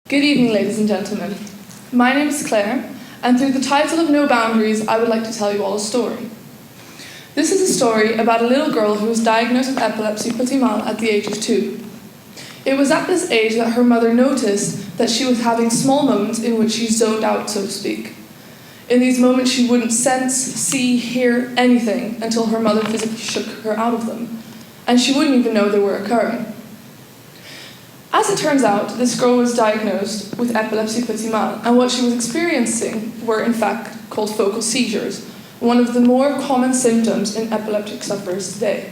Good evening, ladies and gentlemen. My name is Claire, and through the title of No Boundaries, I would like to tell you all a story. This is a story about a little girl who was diagnosed with epilepsy petit mal at the age of 2. It was at this age that her mother noticed that she was having small moments in which she zoned out, so to speak. In these moments, she wouldn't sense, see, hear anything until her mother physically shook her out of them, and she wouldn't even know they were occurring. As it turns out, this girl was diagnosed with epilepsy petit mal, and what she was experiencing were in fact called focal seizures, one of the more common symptoms in epileptic sufferers today.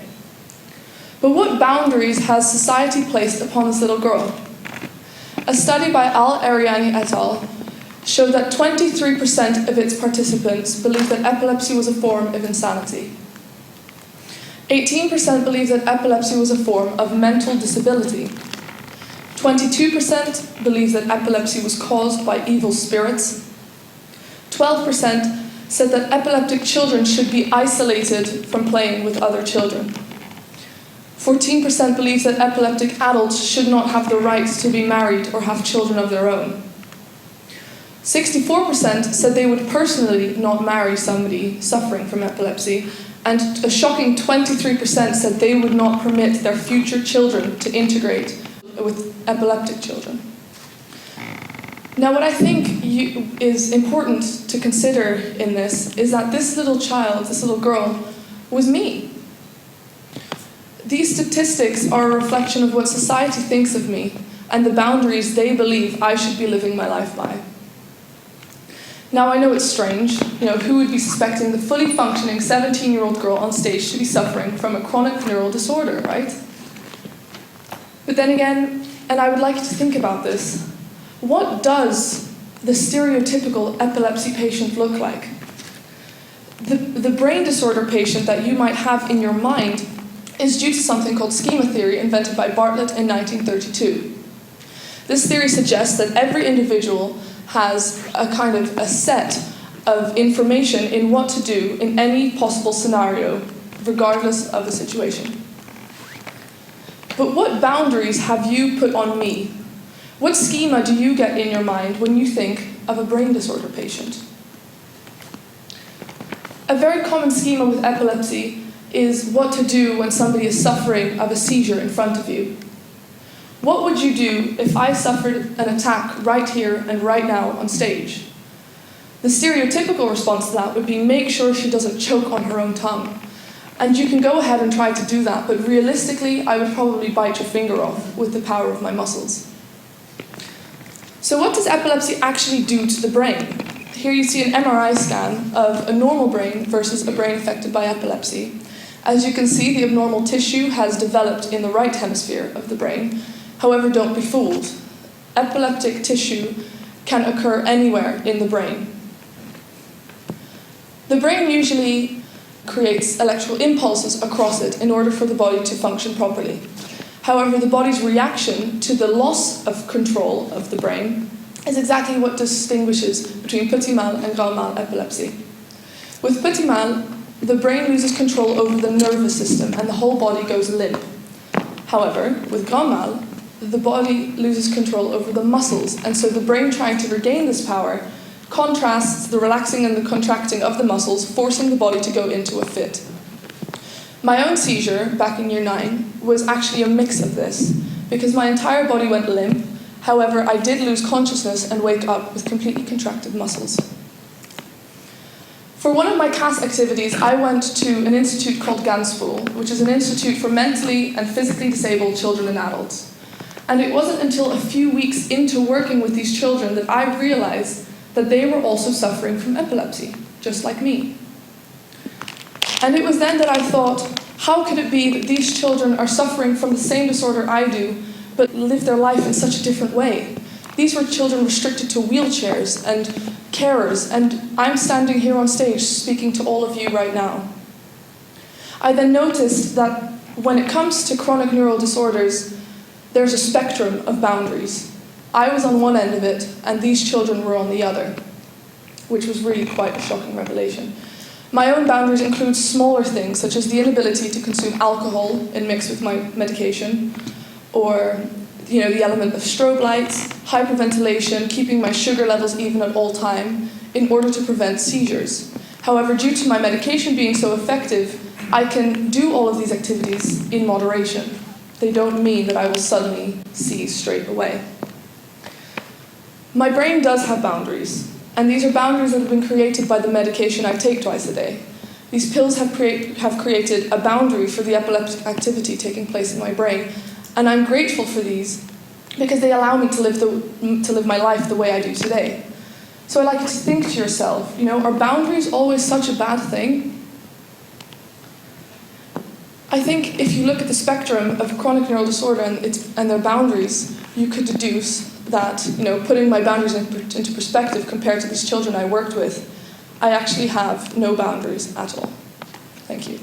But what boundaries has society placed upon this little girl? A study by Al-Ariani et al. Showed that 23% of its participants believed that epilepsy was a form of insanity. 18% believed that epilepsy was a form of mental disability. 22% believed that epilepsy was caused by evil spirits. 12% said that epileptic children should be isolated from playing with other children. 14% believed that epileptic adults should not have the right to be married or have children of their own. 64% said they would personally not marry somebody suffering from epilepsy, and a shocking 23% said they would not permit their future children to integrate with epileptic children. Now, what I think is important to consider in this is that this little child, this little girl, was me. These statistics are a reflection of what society thinks of me and the boundaries they believe I should be living my life by. Now, I know it's strange. Who would be suspecting the fully functioning 17-year-old girl on stage to be suffering from a chronic neural disorder, right? But then again, and I would like you to think about this, what does the stereotypical epilepsy patient look like? The brain disorder patient that you might have in your mind is due to something called Schema Theory, invented by Bartlett in 1932. This theory suggests that every individual has a set of information in what to do in any possible scenario, regardless of the situation. But what boundaries have you put on me? What schema do you get in your mind when you think of a brain disorder patient? A very common schema with epilepsy is what to do when somebody is suffering of a seizure in front of you. What would you do if I suffered an attack right here and right now on stage? The stereotypical response to that would be make sure she doesn't choke on her own tongue. And you can go ahead and try to do that, but realistically, I would probably bite your finger off with the power of my muscles. So what does epilepsy actually do to the brain? Here you see an MRI scan of a normal brain versus a brain affected by epilepsy. As you can see, the abnormal tissue has developed in the right hemisphere of the brain. However, don't be fooled. Epileptic tissue can occur anywhere in the brain. The brain usually creates electrical impulses across it in order for the body to function properly. However, the body's reaction to the loss of control of the brain is exactly what distinguishes between petit mal and grand mal epilepsy. With petit mal, the brain loses control over the nervous system and the whole body goes limp. However, with grand mal, the body loses control over the muscles, and so the brain trying to regain this power contrasts the relaxing and the contracting of the muscles, forcing the body to go into a fit. My own seizure, back in year 9, was actually a mix of this, because my entire body went limp. However, I did lose consciousness and wake up with completely contracted muscles. For one of my CAS activities, I went to an institute called Ganzpool, which is an institute for mentally and physically disabled children and adults. And it wasn't until a few weeks into working with these children that I realized that they were also suffering from epilepsy, just like me. And it was then that I thought, how could it be that these children are suffering from the same disorder I do, but live their life in such a different way? These were children restricted to wheelchairs and carers, and I'm standing here on stage speaking to all of you right now. I then noticed that when it comes to chronic neural disorders, there's a spectrum of boundaries. I was on one end of it, and these children were on the other, which was really quite a shocking revelation. My own boundaries include smaller things, such as the inability to consume alcohol and mix with my medication, or the element of strobe lights, hyperventilation, keeping my sugar levels even at all time, in order to prevent seizures. However, due to my medication being so effective, I can do all of these activities in moderation. They don't mean that I will suddenly seize straight away. My brain does have boundaries, and these are boundaries that have been created by the medication I take twice a day. These pills have created a boundary for the epileptic activity taking place in my brain, and I'm grateful for these because they allow me to live my life the way I do today. So I'd like you to think to yourself, are boundaries always such a bad thing? I think if you look at the spectrum of chronic neural disorder and their boundaries, you could deduce that, putting my boundaries into perspective compared to these children I worked with, I actually have no boundaries at all. Thank you.